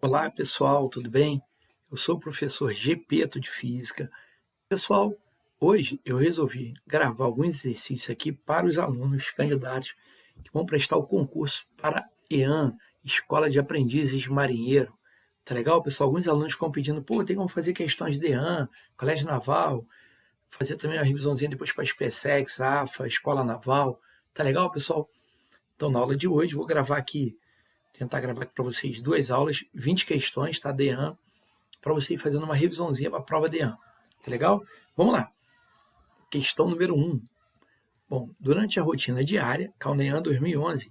Olá, pessoal, tudo bem? Eu sou o professor Gepeto de Física. Pessoal, hoje eu resolvi gravar alguns exercícios aqui para os alunos candidatos que vão prestar o concurso para EAM, Escola de Aprendizes de Marinheiro. Tá legal, pessoal? Alguns alunos ficam pedindo, tem como fazer questões de EAM, Colégio Naval, fazer também uma revisãozinha depois para a SpaceX, AFA, Escola Naval. Tá legal, pessoal? Então, na aula de hoje, vou tentar gravar aqui para vocês duas aulas, 20 questões, tá? DEAN, para você ir fazendo uma revisãozinha para a prova DEAN. Tá legal? Vamos lá. Questão número 1. Bom, durante a rotina diária, Calnean 2011,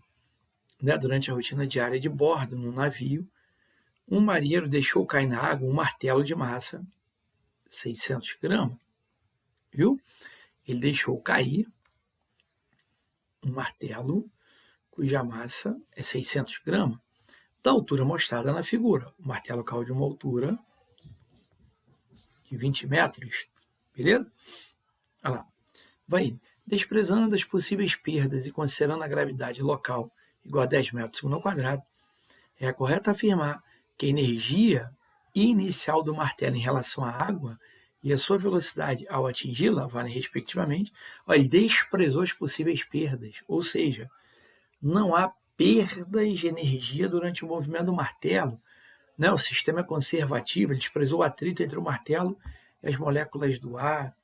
né, durante a rotina diária de bordo num navio, um marinheiro deixou cair na água um martelo de massa 600 gramas, viu? Ele deixou cair um martelo cuja massa é 600 gramas, da altura mostrada na figura. O martelo caiu de uma altura de 20 metros, beleza? Olha lá. Vai, desprezando as possíveis perdas e considerando a gravidade local igual a 10 metros por segundo ao quadrado, é correto afirmar que a energia inicial do martelo em relação à água e a sua velocidade ao atingi-la valem respectivamente. Ele desprezou as possíveis perdas, ou seja, não há perdas de energia durante o movimento do martelo. Né? O sistema é conservativo, ele desprezou o atrito entre o martelo e as moléculas do ar.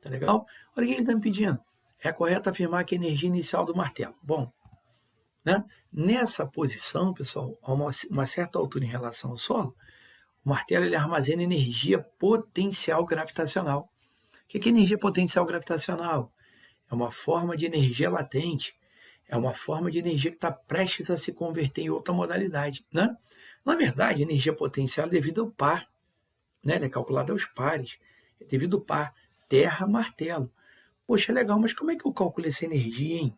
Tá legal? Olha o que ele está me pedindo. É correto afirmar que a energia inicial do martelo. Bom, né? Nessa posição, pessoal, a uma certa altura em relação ao solo, o martelo ele armazena energia potencial gravitacional. O que é energia potencial gravitacional? É uma forma de energia latente, é uma forma de energia que está prestes a se converter em outra modalidade. Né? Na verdade, a energia potencial é devido ao par, né? Ela é calculada aos pares, é devido ao par terra-martelo. Poxa, legal, mas como é que eu calculo essa energia, hein?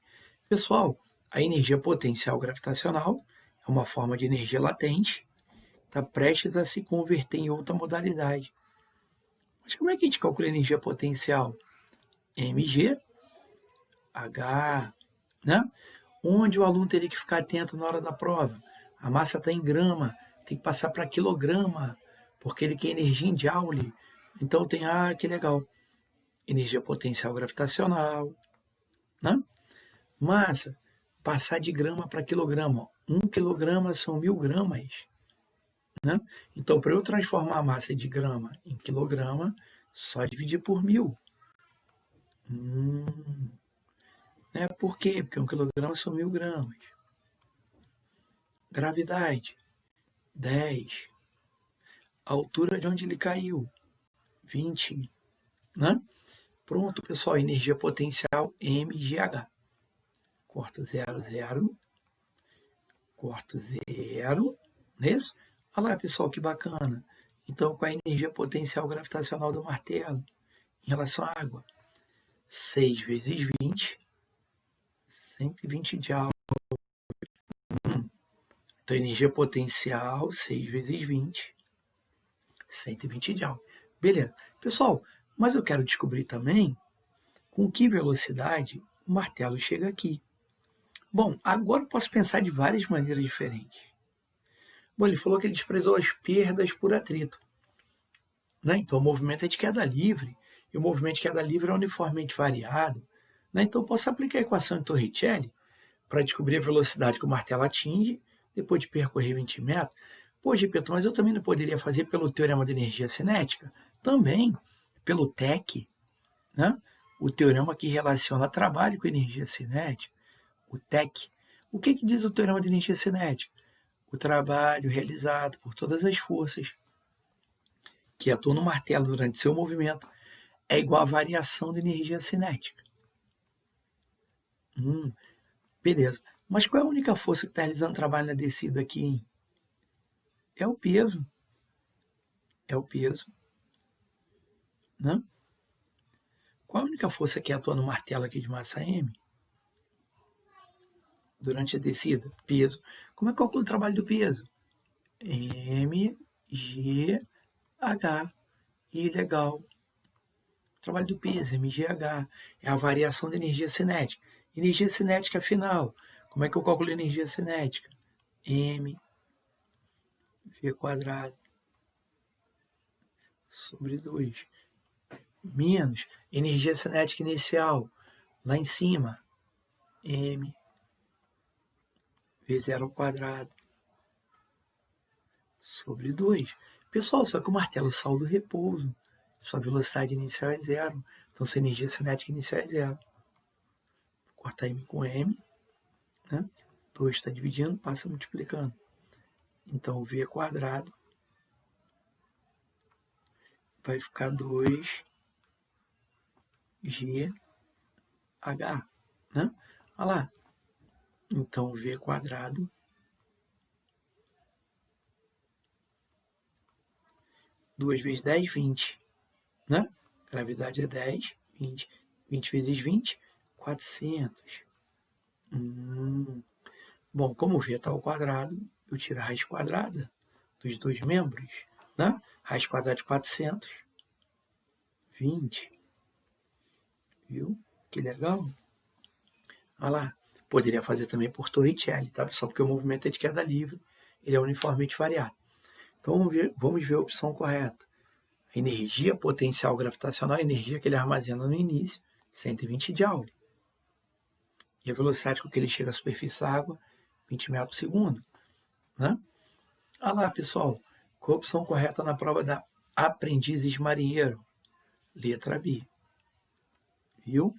Pessoal, a energia potencial gravitacional é uma forma de energia latente, está prestes a se converter em outra modalidade. Mas como é que a gente calcula a energia potencial? mg, h, né? Onde o aluno teria que ficar atento na hora da prova? A massa está em grama, tem que passar para quilograma, porque ele quer energia em joule. Então tem, que legal, energia potencial gravitacional, né? Massa, passar de grama para quilograma. 1 quilograma são 1000 gramas. Né? Então, para eu transformar a massa de grama em quilograma, só dividir por 1000. Né? Por quê? Porque 1 quilograma são 1000 gramas. Gravidade, 10. A altura de onde ele caiu, 20. Né? Pronto, pessoal, energia potencial mgh. Corta 0, 0. Corto 0. Não é isso? Olha lá, pessoal, que bacana. Então, qual é a energia potencial gravitacional do martelo em relação à água? 6 vezes 20, 120 joule. Então, energia potencial, 6 vezes 20, 120 joule. Beleza. Pessoal, mas eu quero descobrir também com que velocidade o martelo chega aqui. Bom, agora eu posso pensar de várias maneiras diferentes. Bom, ele falou que ele desprezou as perdas por atrito. Né? Então, o movimento é de queda livre, e o movimento de queda livre é uniformemente variado. Né? Então, eu posso aplicar a equação de Torricelli para descobrir a velocidade que o martelo atinge depois de percorrer 20 metros. Pô, Gepeto, mas eu também não poderia fazer pelo teorema da energia cinética? Também, pelo TEC, né? O teorema que relaciona trabalho com energia cinética, o TEC. O que diz o teorema da energia cinética? O trabalho realizado por todas as forças que atuam no martelo durante seu movimento é igual à variação da energia cinética. Beleza. Mas qual é a única força que está realizando trabalho na descida aqui, hein? É o peso. É o peso. Né? Qual a única força que atua no martelo aqui de massa M? Durante a descida? Peso. Como é que calcula o trabalho do peso? mgh. E legal. O trabalho do peso, mgh. É a variação da energia cinética. Energia cinética final. Como é que eu calculo a energia cinética? M V quadrado sobre 2 menos energia cinética inicial lá em cima, m V0 ao quadrado sobre 2. Pessoal, só que o martelo sai do repouso. Sua velocidade inicial é 0. Então, sua energia cinética inicial é 0. Corta m com m. Né? 2 está dividindo, passa multiplicando. Então, o v quadrado vai ficar 2gh. Né? Olha lá. Então, o v quadrado 2 vezes 10, 20. Né? Gravidade é 10, 20. 20 vezes 20, 400. Bom, como o v está ao quadrado, eu tiro a raiz quadrada dos dois membros. Né? Raiz quadrada de 400. 20. Viu? Que legal. Olha lá. Poderia fazer também por Torricelli, tá, pessoal? Porque o movimento é de queda livre, ele é uniformemente variado. Então, vamos ver a opção correta. A energia potencial gravitacional é a energia que ele armazena no início, 120 Joule. E a velocidade com que ele chega à superfície da água, 20 metros por segundo. Né? Olha lá, pessoal. Qual a opção correta na prova da Aprendizes Marinheiro? Letra B. Viu?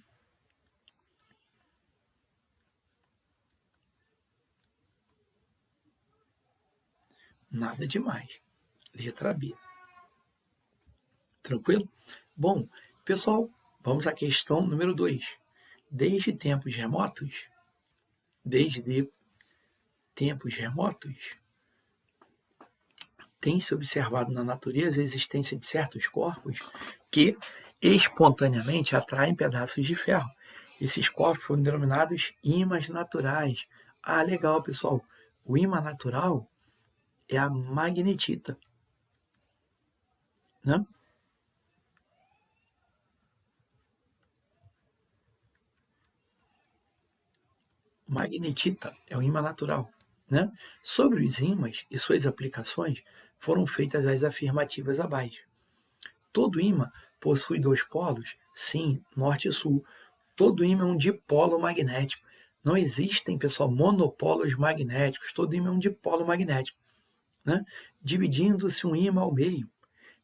Nada demais. Letra B. Tranquilo? Bom, pessoal, vamos à questão número 2. Desde tempos remotos, tem-se observado na natureza a existência de certos corpos que espontaneamente atraem pedaços de ferro. Esses corpos foram denominados ímãs naturais. Ah, legal, pessoal. O ímã natural é a magnetita. Né? Magnetita é o ímã natural. Né? Sobre os ímãs e suas aplicações, foram feitas as afirmativas abaixo. Todo ímã possui dois polos? Sim, norte e sul. Todo ímã é um dipolo magnético. Não existem, pessoal, monopolos magnéticos. Todo ímã é um dipolo magnético. Né? Dividindo-se um ímã ao meio,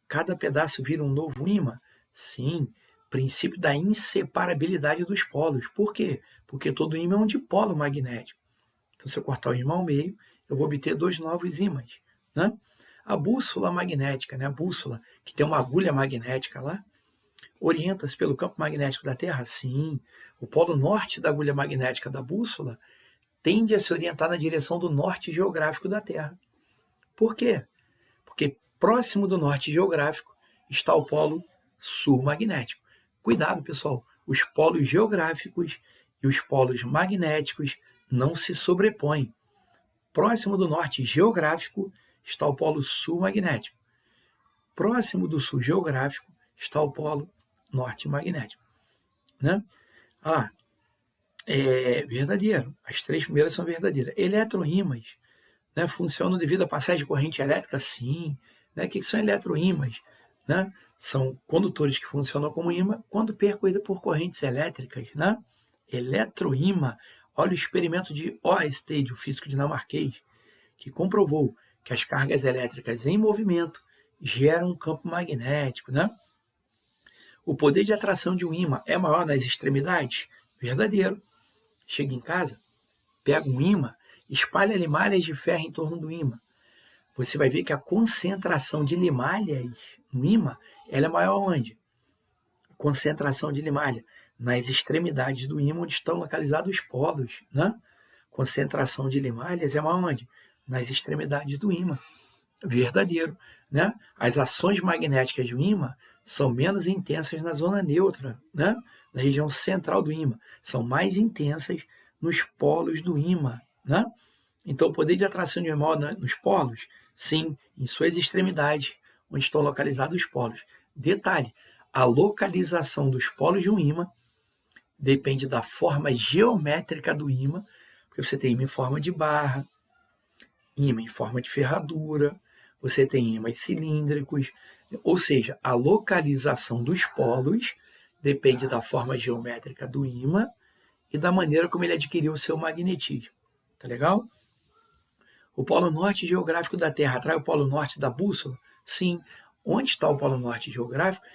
cada pedaço vira um novo ímã? Sim, princípio da inseparabilidade dos polos. Por quê? Porque todo ímã é um dipolo magnético. Então, se eu cortar o ímã ao meio, eu vou obter dois novos ímãs. Né? A bússola magnética, né? A bússola, que tem uma agulha magnética lá, orienta-se pelo campo magnético da Terra? Sim. O polo norte da agulha magnética da bússola tende a se orientar na direção do norte geográfico da Terra. Por quê? Porque próximo do norte geográfico está o polo sul magnético. Cuidado, pessoal, os polos geográficos e os polos magnéticos não se sobrepõem. Próximo do norte geográfico está o polo sul magnético. Próximo do sul geográfico está o polo norte magnético. Né? É verdadeiro. As três primeiras são verdadeiras. Eletroímãs, né, funcionam devido à passagem de corrente elétrica? Sim. Né? O que são eletroímãs? Né? São condutores que funcionam como ímã quando percorridos por correntes elétricas. Né? Eletroímã. Olha o experimento de Oersted, o físico dinamarquês, que comprovou que as cargas elétricas em movimento geram um campo magnético. Né? O poder de atração de um ímã é maior nas extremidades? Verdadeiro. Chega em casa, pega um ímã, espalha limalhas de ferro em torno do ímã. Você vai ver que a concentração de limalhas no ímã, ela é maior onde? A concentração de limalha nas extremidades do ímã, onde estão localizados os polos. Né? Concentração de limalhas é maior onde? Nas extremidades do ímã. Verdadeiro. Né? As ações magnéticas do ímã são menos intensas na zona neutra, né? Na região central do ímã. São mais intensas nos polos do ímã. Né? Então, o poder de atração de um ímã nos polos? Sim, em suas extremidades, onde estão localizados os polos. Detalhe, a localização dos polos de um ímã depende da forma geométrica do ímã, porque você tem ímã em forma de barra, ímã em forma de ferradura, você tem ímãs cilíndricos, ou seja, a localização dos polos depende da forma geométrica do ímã e da maneira como ele adquiriu o seu magnetismo. Tá legal? O polo norte geográfico da Terra atrai o polo norte da bússola? Sim. Onde está o polo norte geográfico?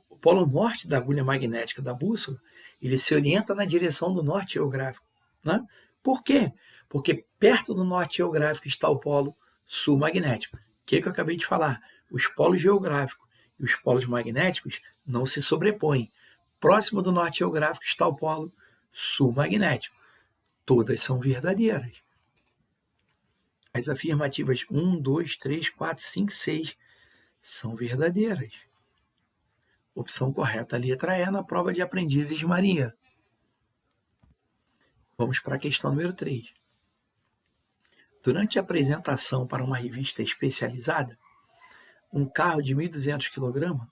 O polo norte da agulha magnética da bússola, ele se orienta na direção do norte geográfico. Né? Por quê? Porque perto do norte geográfico está o polo sul magnético. O que eu acabei de falar? Os polos geográficos e os polos magnéticos não se sobrepõem. Próximo do norte geográfico está o polo sul magnético. Todas são verdadeiras. As afirmativas 1, 2, 3, 4, 5, 6 são verdadeiras. Opção correta, a letra E, na prova de aprendizes de Maria. Vamos para a questão número 3. Durante a apresentação para uma revista especializada, um carro de 1.200 kg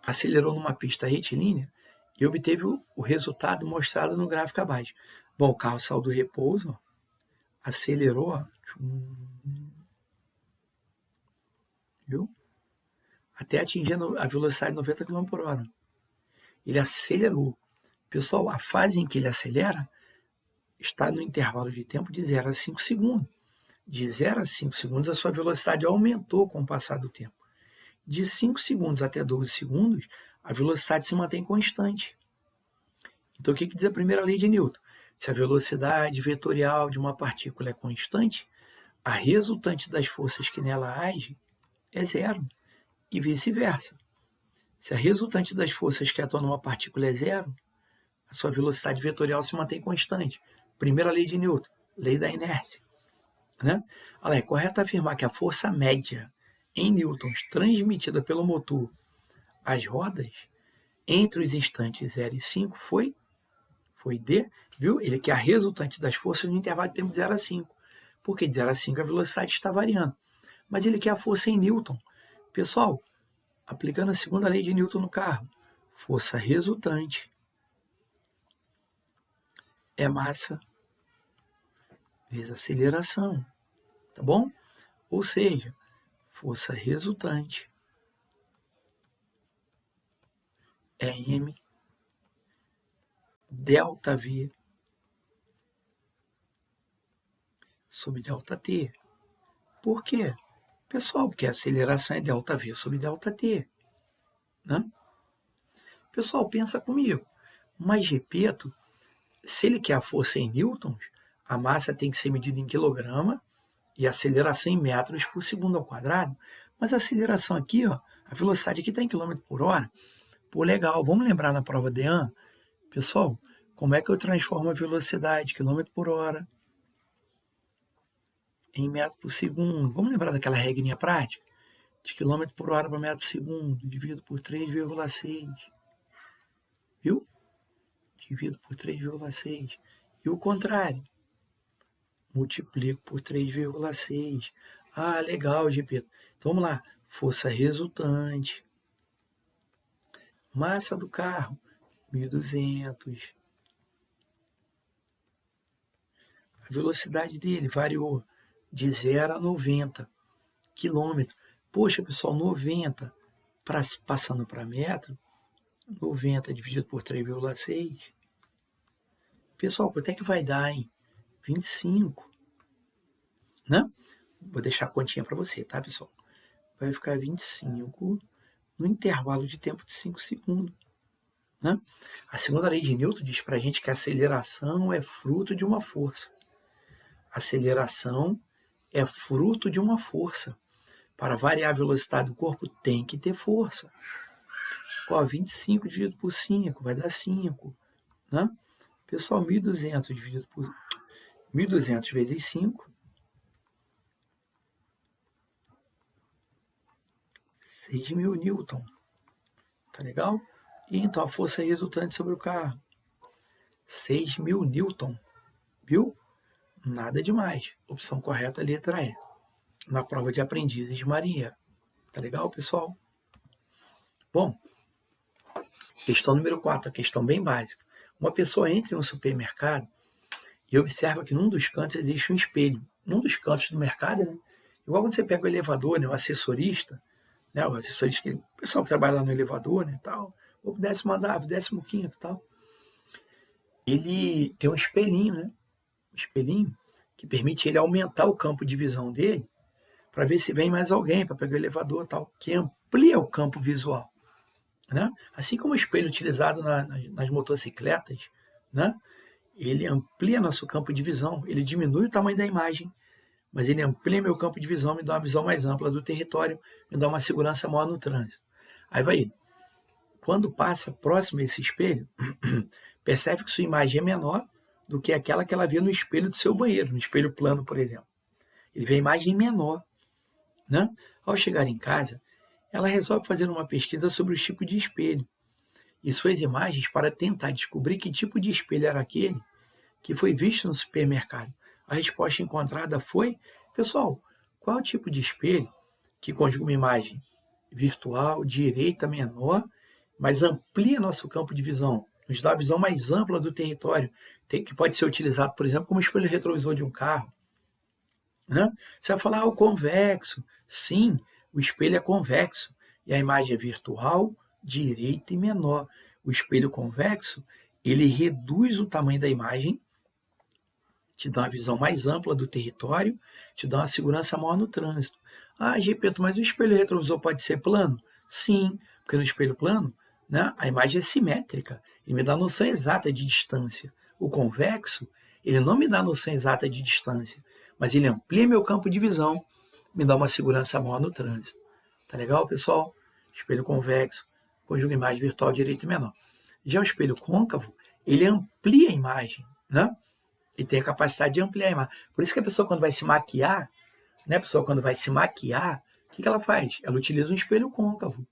acelerou numa pista retilínea e obteve o resultado mostrado no gráfico abaixo. Bom, o carro saiu do repouso, acelerou, viu? Até atingindo a velocidade de 90 km por hora. Ele acelerou. Pessoal, a fase em que ele acelera está no intervalo de tempo de 0 a 5 segundos. De 0 a 5 segundos, a sua velocidade aumentou com o passar do tempo. De 5 segundos até 12 segundos, a velocidade se mantém constante. Então, o que diz a primeira lei de Newton? Se a velocidade vetorial de uma partícula é constante, a resultante das forças que nela agem é zero, e vice-versa. Se a resultante das forças que atuam numa partícula é zero, a sua velocidade vetorial se mantém constante. Primeira lei de Newton, lei da inércia. Né? Olha, é correto afirmar que a força média em newtons transmitida pelo motor às rodas entre os instantes 0 e 5 foi D, viu? Ele que é a resultante das forças no intervalo de tempo de 0 a 5. Porque de 0 a 5 a velocidade está variando. Mas ele quer a força em newton. Pessoal, aplicando a segunda lei de Newton no carro, força resultante é massa vezes aceleração, tá bom? Ou seja, força resultante é M delta V sobre delta T. Por quê? Pessoal, porque a aceleração é delta V sobre delta T. Né? Pessoal, pensa comigo. Mas repito, se ele quer a força em newtons, a massa tem que ser medida em quilograma e a aceleração em metros por segundo ao quadrado. Mas a aceleração aqui, ó, a velocidade aqui está em quilômetro por hora. Pô, legal. Vamos lembrar na prova de DEAN, pessoal, como é que eu transformo a velocidade, quilômetro por hora, em metro por segundo? Vamos lembrar daquela regrinha prática? De quilômetro por hora para metro por segundo, dividido por 3,6. Viu? Divido por 3,6. E o contrário. Multiplico por 3,6. Ah, legal, GP. Então vamos lá. Força resultante. Massa do carro, 1.200. A velocidade dele variou de 0 a 90 km. Poxa, pessoal, 90 passando para metro, 90 dividido por 3,6. Pessoal, quanto é que vai dar, hein? 25. Né? Vou deixar a continha para você, tá, pessoal? Vai ficar 25 no intervalo de tempo de 5 segundos. Né? A segunda lei de Newton diz para a gente que a aceleração é fruto de uma força. Aceleração é fruto de uma força. Para variar a velocidade do corpo, tem que ter força. Ó, 25 dividido por 5 vai dar 5. Né? Pessoal, 1.200 dividido por 1.200 vezes 5, 6.000 newton. Tá legal? E então a força resultante sobre o carro, 6.000 newton. Viu? Nada demais. Opção correta, letra E. Na prova de aprendizes de marinheiro. Tá legal, pessoal? Bom, questão número 4, a questão bem básica. Uma pessoa entra em um supermercado e observa que num dos cantos existe um espelho. Num dos cantos do mercado, né? Igual quando você pega o elevador, né? O assessorista, né? O assessorista, o pessoal que trabalha lá no elevador, né? Tal, vou pro 10º andar, 15º, tal. Ele tem um espelhinho, né? Um espelhinho que permite ele aumentar o campo de visão dele para ver se vem mais alguém para pegar o elevador, tal, que amplia o campo visual, né? Assim como o espelho utilizado nas motocicletas, né? Ele amplia nosso campo de visão, ele diminui o tamanho da imagem, mas ele amplia meu campo de visão, me dá uma visão mais ampla do território, me dá uma segurança maior no trânsito. Aí vai ele. Quando passa próximo a esse espelho, percebe que sua imagem é menor do que aquela que ela vê no espelho do seu banheiro, no espelho plano, por exemplo. Ele vê a imagem menor, né? Ao chegar em casa, ela resolve fazer uma pesquisa sobre o tipo de espelho e suas imagens para tentar descobrir que tipo de espelho era aquele que foi visto no supermercado. A resposta encontrada foi: pessoal, qual é o tipo de espelho que conjuga uma imagem virtual, direita, menor, mas amplia nosso campo de visão, nos dá a visão mais ampla do território, que pode ser utilizado, por exemplo, como espelho retrovisor de um carro, né? Você vai falar, o convexo. Sim, o espelho é convexo e a imagem é virtual, direita e menor. O espelho convexo, ele reduz o tamanho da imagem, te dá uma visão mais ampla do território, te dá uma segurança maior no trânsito. Ah, Gepeto, mas o espelho retrovisor pode ser plano? Sim, porque no espelho plano, né, a imagem é simétrica, ele me dá a noção exata de distância. O convexo, ele não me dá a noção exata de distância, mas ele amplia meu campo de visão, me dá uma segurança maior no trânsito. Tá legal, pessoal? Espelho convexo, conjuga imagem virtual direita e menor. Já o espelho côncavo, ele amplia a imagem, né? E tem a capacidade de ampliar a imagem. Por isso que a pessoa, quando vai se maquiar, né, o que ela faz? Ela utiliza um espelho côncavo.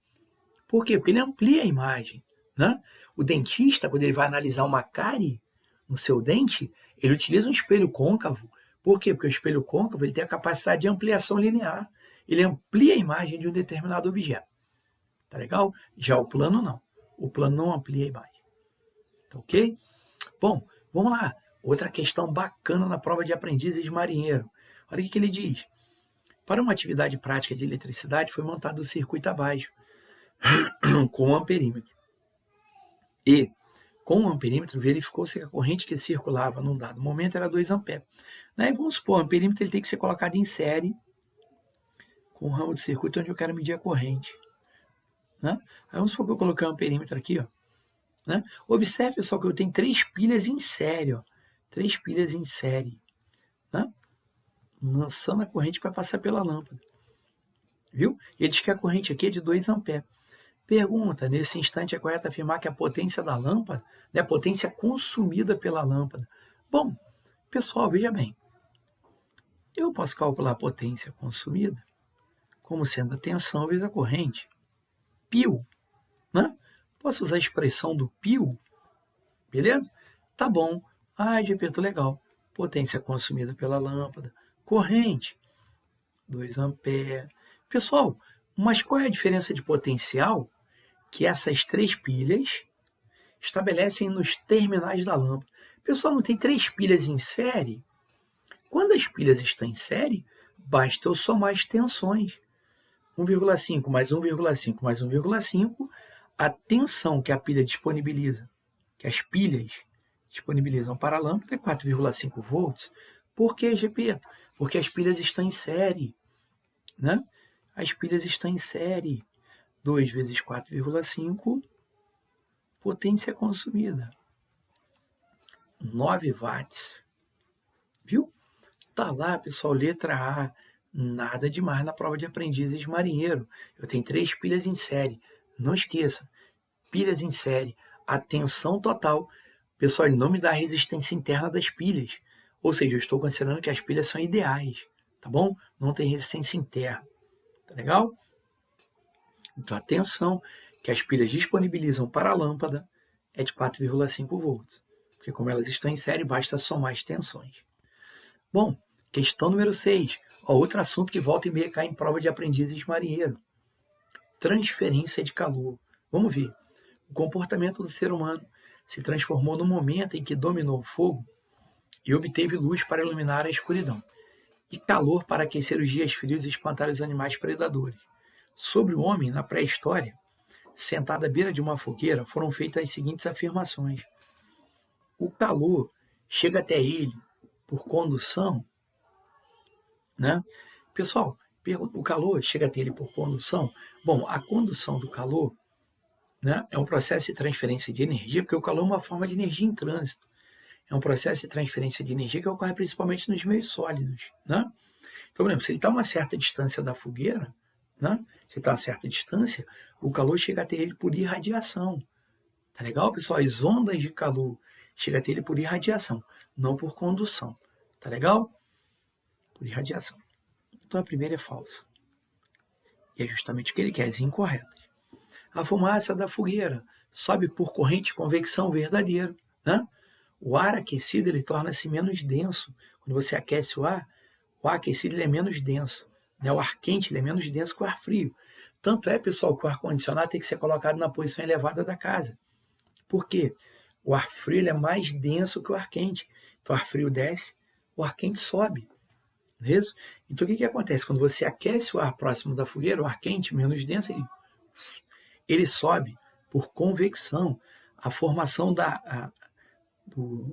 Por quê? Porque ele amplia a imagem, né? O dentista, quando ele vai analisar uma cárie no seu dente, ele utiliza um espelho côncavo. Por quê? Porque o espelho côncavo ele tem a capacidade de ampliação linear. Ele amplia a imagem de um determinado objeto. Tá legal? Já o plano não. O plano não amplia a imagem. Tá ok? Bom, vamos lá. Outra questão bacana na prova de aprendizes de marinheiro. Olha o que ele diz. Para uma atividade prática de eletricidade, foi montado o circuito abaixo, com um amperímetro. E, com o amperímetro, verificou-se que a corrente que circulava num dado momento era 2 amperes. Daí, vamos supor, o amperímetro ele tem que ser colocado em série com o ramo de circuito onde eu quero medir a corrente. Né? Aí vamos supor que eu coloquei um amperímetro aqui. Ó, né? Observe, pessoal, que eu tenho 3 pilhas em série. Ó, 3 pilhas em série. Né? Lançando a corrente para passar pela lâmpada. Viu? Ele diz que a corrente aqui é de 2 amperes. Pergunta, nesse instante é correto afirmar que a potência da lâmpada, né, a potência consumida pela lâmpada. Bom, pessoal, veja bem. Eu posso calcular a potência consumida como sendo a tensão vezes a corrente. Π, né? Posso usar a expressão do π, beleza? Tá bom. Gepeto, legal. Potência consumida pela lâmpada. Corrente, 2 amperes. Pessoal, mas qual é a diferença de potencial que essas 3 pilhas estabelecem nos terminais da lâmpada? Pessoal, não tem 3 pilhas em série? Quando as pilhas estão em série, basta eu somar as tensões. 1,5 mais 1,5 mais 1,5, a tensão que a pilha disponibiliza, que as pilhas disponibilizam para a lâmpada é 4,5 volts. Por que, Gepeto? Porque as pilhas estão em série. Né? As pilhas estão em série. 2 vezes 4,5, potência consumida. 9 watts. Viu? Tá lá, pessoal, letra A. Nada demais na prova de aprendizes de marinheiro. Eu tenho 3 pilhas em série. Não esqueça. Pilhas em série. A tensão total. Pessoal, ele não me dá a resistência interna das pilhas. Ou seja, eu estou considerando que as pilhas são ideais. Tá bom? Não tem resistência interna. Tá legal? Então, a tensão que as pilhas disponibilizam para a lâmpada é de 4,5 volts. Porque como elas estão em série, basta somar as tensões. Bom, questão número 6. Outro assunto que volta e meia cai em prova de aprendizes de marinheiro. Transferência de calor. Vamos ver. O comportamento do ser humano se transformou no momento em que dominou o fogo e obteve luz para iluminar a escuridão, e calor para aquecer os dias frios e espantar os animais predadores. Sobre o homem, na pré-história, sentado à beira de uma fogueira, foram feitas as seguintes afirmações: o calor chega até ele por condução, né? Pessoal, o calor chega até ele por condução? Bom, a condução do calor, né, é um processo de transferência de energia, porque o calor é uma forma de energia em trânsito. É um processo de transferência de energia que ocorre principalmente nos meios sólidos, né? Então, por exemplo, se ele está a uma certa distância da fogueira, né? Se ele está a certa distância, o calor chega até ele por irradiação. Tá legal, pessoal? As ondas de calor chegam até ele por irradiação, não por condução. Tá legal? Por irradiação. Então a primeira é falsa. E é justamente o que ele quer, as incorretas. A fumaça da fogueira sobe por corrente de convecção, verdadeiro, né? O ar aquecido ele torna-se menos denso. Quando você aquece o ar aquecido ele é menos denso, né? O ar quente ele é menos denso que o ar frio. Tanto é, pessoal, que o ar-condicionado tem que ser colocado na posição elevada da casa. Por quê? O ar frio ele é mais denso que o ar quente. Então o ar frio desce, o ar quente sobe. Não é isso? Então o que acontece? Quando você aquece o ar próximo da fogueira, o ar quente, menos denso, ele sobe por convecção. A formação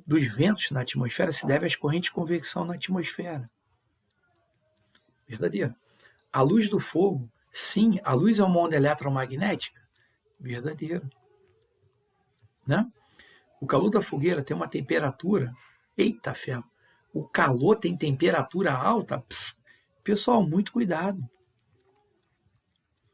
dos ventos na atmosfera se deve às correntes de convecção na atmosfera. Verdadeiro. A luz do fogo, sim, a luz é uma onda eletromagnética? Verdadeiro. Né? O calor da fogueira tem uma temperatura, eita ferro, o calor tem temperatura alta? Pessoal, muito cuidado.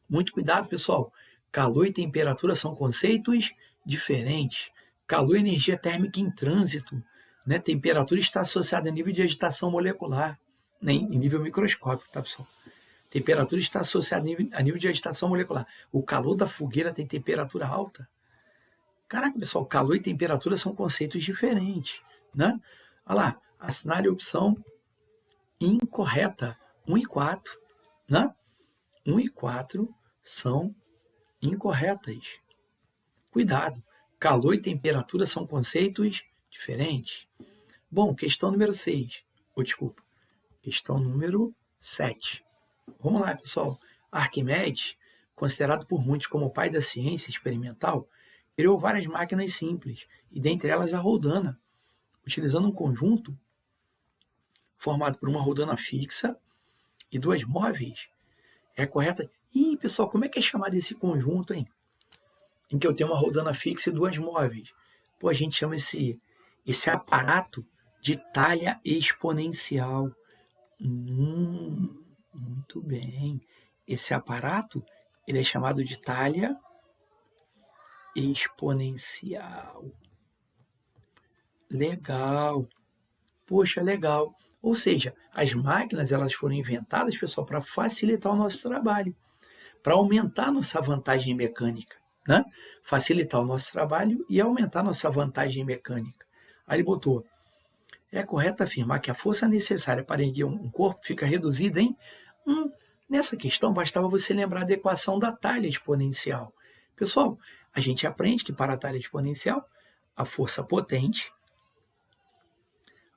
Muito cuidado, pessoal. Calor e temperatura são conceitos diferentes. Calor é energia térmica em trânsito, né? Temperatura está associada a nível de agitação molecular, né? Em nível microscópico, tá, pessoal? Temperatura está associada a nível de agitação molecular. O calor da fogueira tem temperatura alta? Caraca, pessoal, calor e temperatura são conceitos diferentes, né? Olha lá, assinale a opção incorreta, 1 e 4, né? 1 e 4 são incorretas. Cuidado, calor e temperatura são conceitos diferentes. Bom, questão número 6. Desculpa, questão número 7. Vamos lá, pessoal. Arquimedes, considerado por muitos como o pai da ciência experimental, criou várias máquinas simples, e dentre elas a roldana, utilizando um conjunto formado por uma roldana fixa e duas móveis. É correta? Ih, pessoal, como é que é chamado esse conjunto, hein? Em que eu tenho uma roldana fixa e duas móveis. Pô, a gente chama esse aparato de talha exponencial. Muito bem. Esse aparato, ele é chamado de talha exponencial. Legal. Poxa, legal. Ou seja, as máquinas elas foram inventadas, pessoal, para facilitar o nosso trabalho, para aumentar nossa vantagem mecânica, né? Facilitar o nosso trabalho e aumentar nossa vantagem mecânica. Aí ele botou: é correto afirmar que a força necessária para erguer um corpo fica reduzida em... Nessa questão, bastava você lembrar da equação da talha exponencial. Pessoal, a gente aprende que para a talha exponencial, a força potente,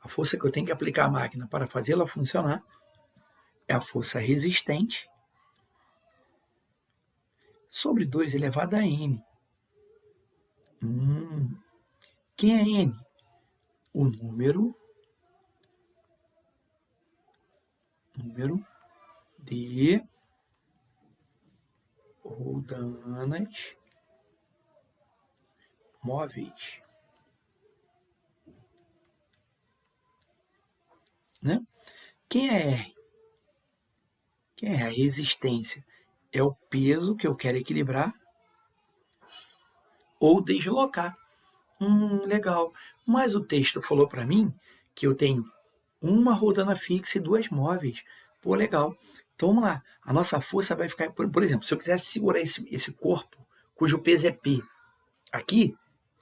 a força que eu tenho que aplicar à máquina para fazê-la funcionar, é a força resistente sobre 2 elevado a n. Quem é n? O número de roldanas móveis, né? Quem é R? Quem é a resistência? É o peso que eu quero equilibrar ou deslocar. Legal. Mas o texto falou para mim que eu tenho uma roldana fixa e duas móveis. Pô, legal. Então vamos lá. A nossa força vai ficar... Por exemplo, se eu quisesse segurar esse corpo, cujo peso é P, aqui,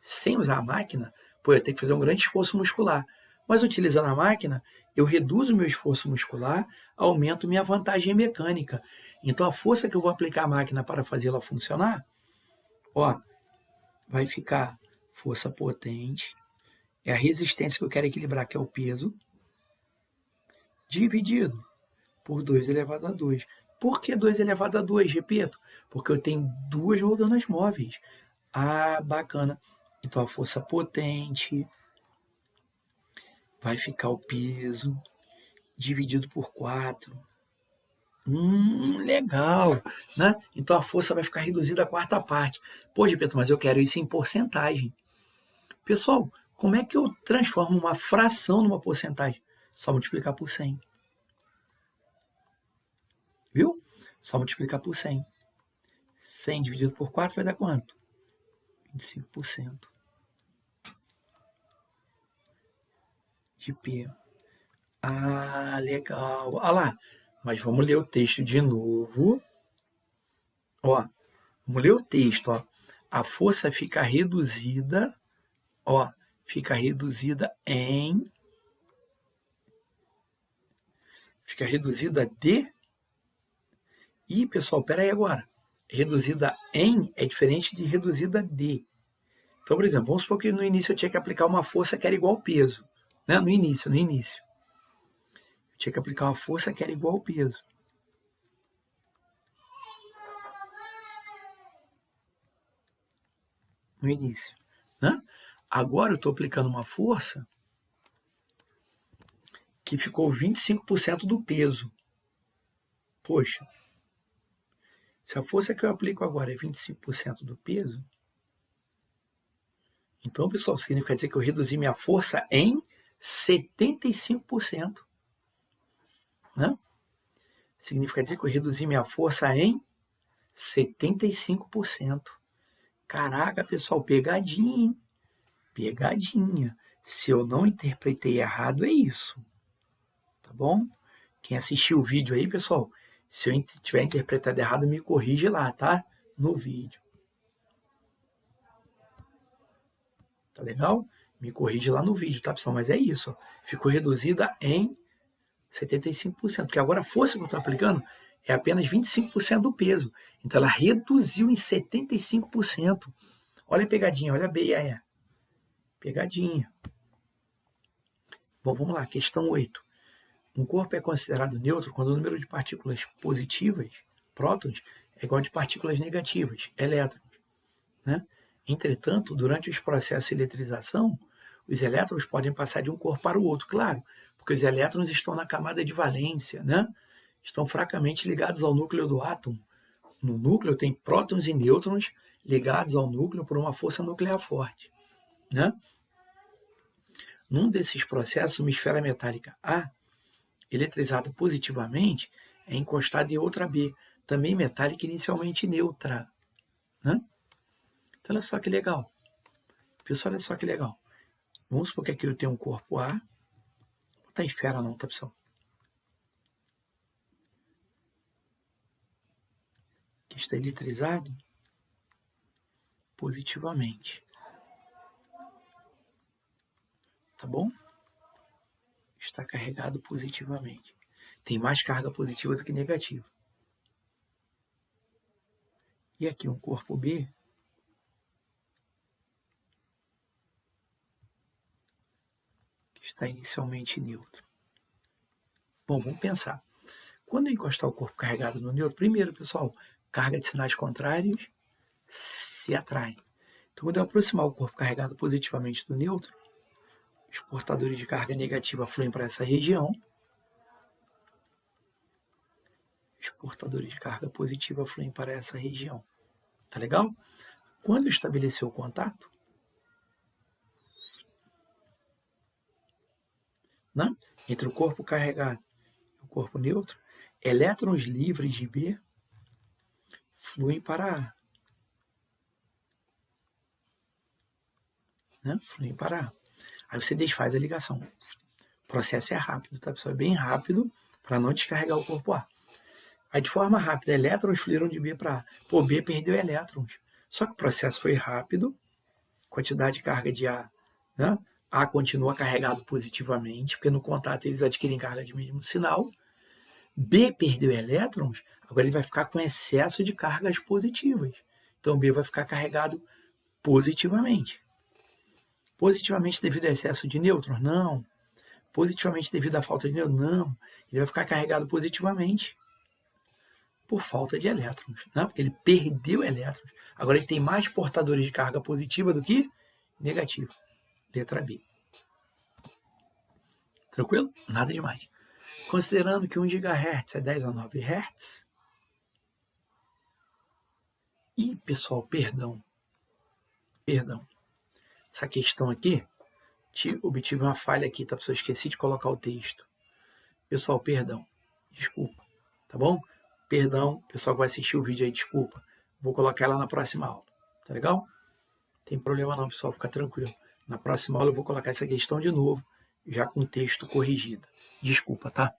sem usar a máquina, pô, eu tenho que fazer um grande esforço muscular. Mas utilizando a máquina, eu reduzo meu esforço muscular, aumento minha vantagem mecânica. Então a força que eu vou aplicar à máquina para fazê-la funcionar, vai ficar força potente é a resistência que eu quero equilibrar, que é o peso, dividido por 2 elevado a 2. Por que 2 elevado a 2? Repito, porque eu tenho 2 rodanas móveis. Ah, bacana. Então a força potente vai ficar o peso dividido por 4. Legal, né? Então a força vai ficar reduzida à quarta parte. Pô, Gepeto, mas eu quero isso em porcentagem. Pessoal, como é que eu transformo uma fração numa porcentagem? Só multiplicar por 100. Viu? Só multiplicar por 100. 100 dividido por 4 vai dar quanto? 25% de P. Ah, legal. Olha lá. Mas vamos ler o texto de novo. Ó, vamos ler o texto. Ó. A força fica reduzida. Ó, fica reduzida em. Fica reduzida de. Ih, pessoal, peraí agora. Reduzida em é diferente de reduzida de. Então, por exemplo, vamos supor que no início eu tinha que aplicar uma força que era igual ao peso. Né? No início. Eu tinha que aplicar uma força que era igual ao peso. No início. Né? Agora eu estou aplicando uma força que ficou 25% do peso. Poxa, se a força que eu aplico agora é 25% do peso, então, pessoal, significa dizer que eu reduzi minha força em 75%. Né? Significa dizer que eu reduzi minha força em 75%. Caraca, pessoal, pegadinha, hein? Pegadinha. Se eu não interpretei errado, é isso. Tá bom? Quem assistiu o vídeo aí, pessoal, se eu tiver interpretado errado, me corrige lá, tá? No vídeo. Tá legal? Me corrige lá no vídeo, tá, pessoal? Mas é isso. Ó. Ficou reduzida em 75%. Porque agora a força que eu estou aplicando é apenas 25% do peso. Então ela reduziu em 75%. Olha a pegadinha, olha a BIA. Pegadinha. Bom, vamos lá, questão 8. Um corpo é considerado neutro quando o número de partículas positivas, prótons, é igual ao de partículas negativas, elétrons. Né? Entretanto, durante os processos de eletrização, os elétrons podem passar de um corpo para o outro, claro, porque os elétrons estão na camada de valência, né? Estão fracamente ligados ao núcleo do átomo. No núcleo tem prótons e nêutrons ligados ao núcleo por uma força nuclear forte. Né? Num desses processos, uma esfera metálica A, eletrizada positivamente, é encostada em outra B, também metálica inicialmente neutra. Né? Então, olha só que legal. Pessoal, olha só que legal. Vamos supor que aqui eu tenho um corpo A. Não está esfera não, tá, pessoal? Que está eletrizado positivamente. Tá bom? Está carregado positivamente. Tem mais carga positiva do que negativa. E aqui um corpo B que está inicialmente neutro. Bom, vamos pensar. Quando eu encostar o corpo carregado no neutro, primeiro, pessoal, carga de sinais contrários se atrai. Então, quando eu aproximar o corpo carregado positivamente do neutro, os portadores de carga negativa fluem para essa região. Os portadores de carga positiva fluem para essa região. Tá legal? Quando eu estabelecer o contato, né, entre o corpo carregado e o corpo neutro, elétrons livres de B fluem para A. Né? Fluem para A. Aí você desfaz a ligação. O processo é rápido, tá, pessoal? É bem rápido para não descarregar o corpo A. Aí, de forma rápida, elétrons fluíram de B para A. Pô, B perdeu elétrons. Só que o processo foi rápido, quantidade de carga de A, né? A continua carregado positivamente, porque no contato eles adquirem carga de mesmo sinal. B perdeu elétrons, agora ele vai ficar com excesso de cargas positivas. Então B vai ficar carregado positivamente. Positivamente devido ao excesso de nêutrons? Não. Positivamente devido à falta de nêutrons? Não. Ele vai ficar carregado positivamente por falta de elétrons, né? Porque ele perdeu elétrons. Agora ele tem mais portadores de carga positiva do que negativa. Letra B. Tranquilo? Nada demais. Considerando que 1 GHz é 10 a 9 Hz. E, pessoal, perdão. Essa questão aqui, obtive uma falha aqui, tá, pessoal? Esqueci de colocar o texto. Pessoal, perdão. Desculpa, tá bom? Perdão, pessoal que vai assistir o vídeo aí, desculpa. Vou colocar ela na próxima aula, tá legal? Não tem problema não, pessoal, fica tranquilo. Na próxima aula eu vou colocar essa questão de novo, já com o texto corrigido. Desculpa, tá?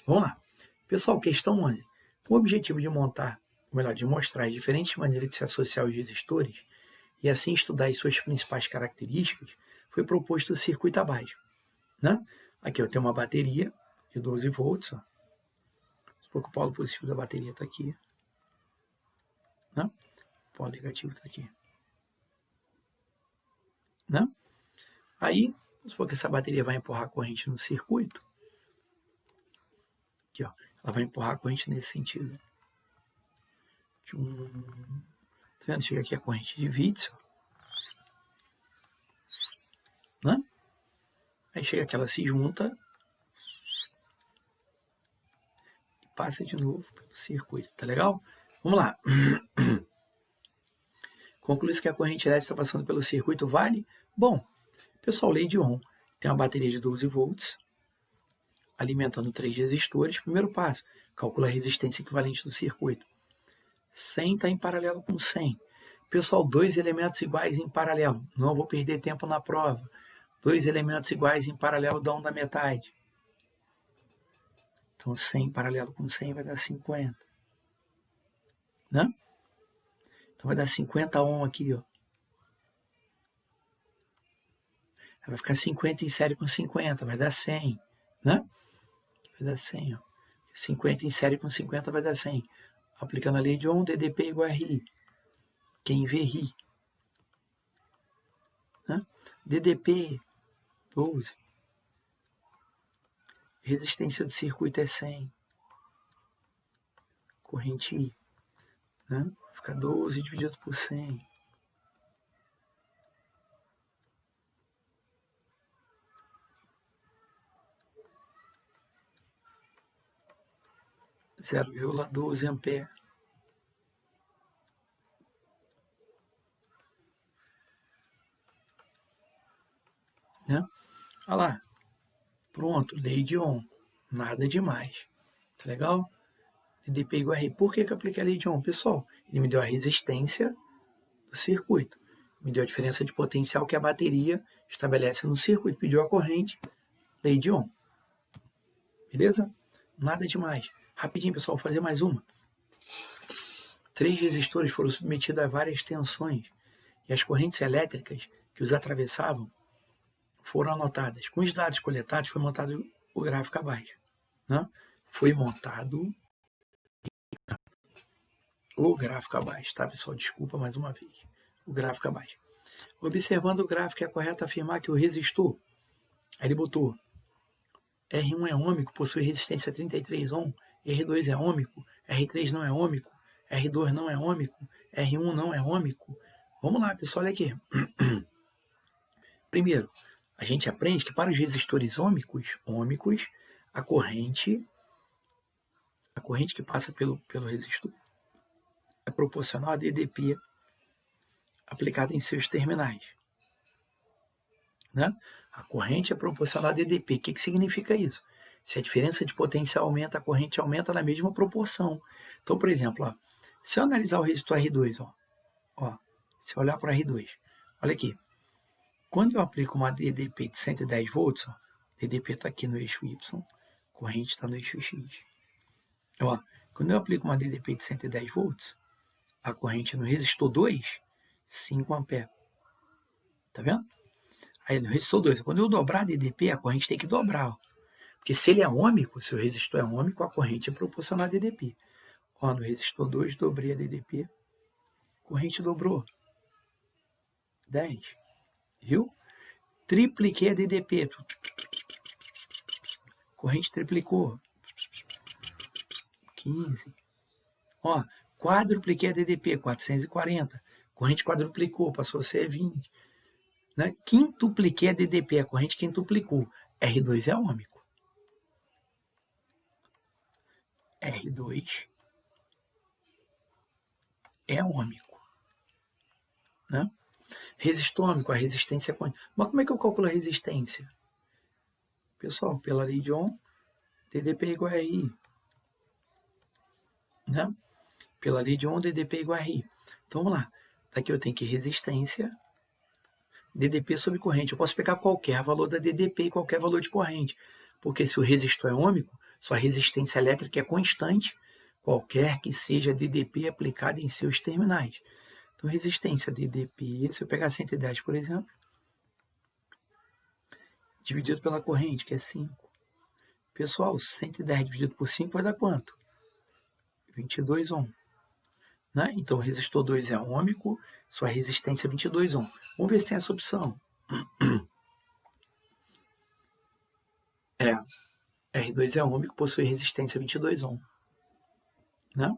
Vamos lá. Pessoal, questão 11. Com o objetivo de de mostrar as diferentes maneiras de se associar os resistores e assim estudar as suas principais características, foi proposto o circuito abaixo, né? Aqui eu tenho uma bateria de 12 volts, ó. Supor que o polo positivo da bateria está aqui, né? O polo negativo está aqui, né? Aí, supor que essa bateria vai empurrar a corrente no circuito. Aqui, ó, ela vai empurrar a corrente nesse sentido. Tá vendo? Chega aqui a corrente de Witzel, né? Aí chega aqui, ela se junta e passa de novo pelo circuito, tá legal? Vamos lá. Conclui-se que a corrente elétrica está passando pelo circuito, vale? Bom, pessoal, lei de Ohm. Tem uma bateria de 12 volts, alimentando 3 resistores. Primeiro passo, calcula a resistência equivalente do circuito. 100 está em paralelo com 100. Pessoal, 2 elementos iguais em paralelo. Não vou perder tempo na prova. 2 elementos iguais em paralelo dão da metade. Então, 100 em paralelo com 100 vai dar 50. Né? Então, vai dar 50 ohm aqui, ó. Vai ficar 50 em série com 50, vai dar 100, né? Vai dar 100, ó. 50 em série com 50 vai dar 100. Aplicando a lei de Ohm, DDP igual a RI. Quem vê, ri. Né? DDP, 12. Resistência do circuito é 100. Corrente I. Né? Vai ficar 12 dividido por 100. 0,12 ampere. Né? Olha lá. Pronto, lei de Ohm. Nada demais. Tá legal? DDP igual a RI. Por que eu apliquei a lei de Ohm? Pessoal, ele me deu a resistência do circuito. Me deu a diferença de potencial que a bateria estabelece no circuito. Pediu a corrente, lei de Ohm. Beleza? Nada demais. Rapidinho, pessoal, vou fazer mais uma. 3 resistores foram submetidos a várias tensões e as correntes elétricas que os atravessavam foram anotadas. Com os dados coletados, foi montado o gráfico abaixo. Né? Foi montado o gráfico abaixo, tá, pessoal? Desculpa mais uma vez. O gráfico abaixo. Observando o gráfico, é correto afirmar que o resistor, aí ele botou R1 é ômico, possui resistência 33 ohm, R2 é ômico, R3 não é ômico, R2 não é ômico, R1 não é ômico. Vamos lá, pessoal, olha aqui. Primeiro, a gente aprende que para os resistores ômicos, a corrente que passa pelo resistor é proporcional a DDP aplicada em seus terminais. Né? A corrente é proporcional a DDP. O que significa isso? Se a diferença de potencial aumenta, a corrente aumenta na mesma proporção. Então, por exemplo, ó, se eu analisar o resistor R2, se eu olhar para o R2, olha aqui. Quando eu aplico uma DDP de 110 volts, ó, DDP está aqui no eixo Y, corrente está no eixo X. Ó, quando eu aplico uma DDP de 110 volts, a corrente no resistor 2, 5 amperes. Tá vendo? Aí no resistor 2, quando eu dobrar a DDP, a corrente tem que dobrar. Ó. Porque se ele é ômico, se o resistor é ômico, a corrente é proporcional a DDP. Ó, no resistor 2, dobrei a DDP, corrente dobrou. 10. Viu? Tripliquei a DDP. Corrente triplicou. 15. Ó, quadrupliquei a DDP, 440. Corrente quadruplicou, passou a ser 20. Né? Quintupliquei a DDP, a corrente quintuplicou. R2 é ômico. R2 é ômico. Né? Resistômico, a resistência é quântica. Mas como é que eu calculo a resistência? Pessoal, pela lei de Ohm, DDP é igual a RI. Né? Pela lei de Ohm, DDP é igual a RI. Então vamos lá. Daqui eu tenho que resistência, DDP sobre corrente. Eu posso pegar qualquer valor da DDP e qualquer valor de corrente. Porque se o resistor é ômico, sua resistência elétrica é constante, qualquer que seja a DDP aplicada em seus terminais. Então, resistência DDP, se eu pegar 110, por exemplo, dividido pela corrente, que é 5. Pessoal, 110 dividido por 5 vai dar quanto? 22 ohm. Né? Então, o resistor 2 é ômico, sua resistência é 22 ohm. Vamos ver se tem essa opção. R2 é ômico, possui resistência 22 ohm. Né?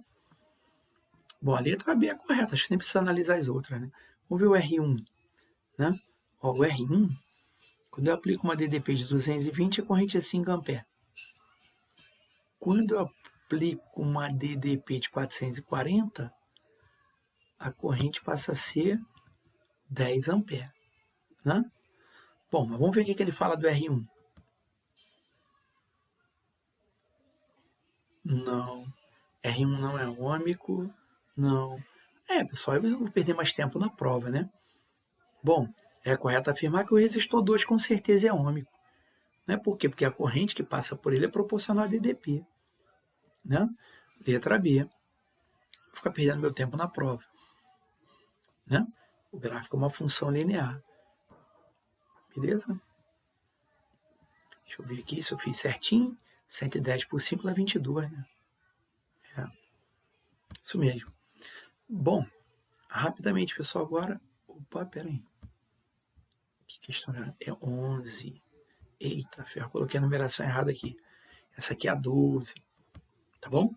Bom, a letra B é correta, acho que nem precisa analisar as outras. Né? Vamos ver o R1. Né? Ó, o R1, quando eu aplico uma DDP de 220, a corrente é 5 A. Quando eu aplico uma DDP de 440, a corrente passa a ser 10 A. Né? Bom, mas vamos ver o que ele fala do R1. Não. R1 não é ômico. Não. Pessoal, eu vou perder mais tempo na prova, né? Bom, é correto afirmar que o resistor 2 com certeza é ômico. Né? Por quê? Porque a corrente que passa por ele é proporcional a DDP. Né? Letra B. Vou ficar perdendo meu tempo na prova. Né? O gráfico é uma função linear. Beleza? Deixa eu ver aqui se eu fiz certinho. 110 por 5 dá 22, né? Isso mesmo. Bom, rapidamente, pessoal, agora... Opa, peraí. Que questão é 11. Eita, ferro, coloquei a numeração errada aqui. Essa aqui é a 12. Tá bom?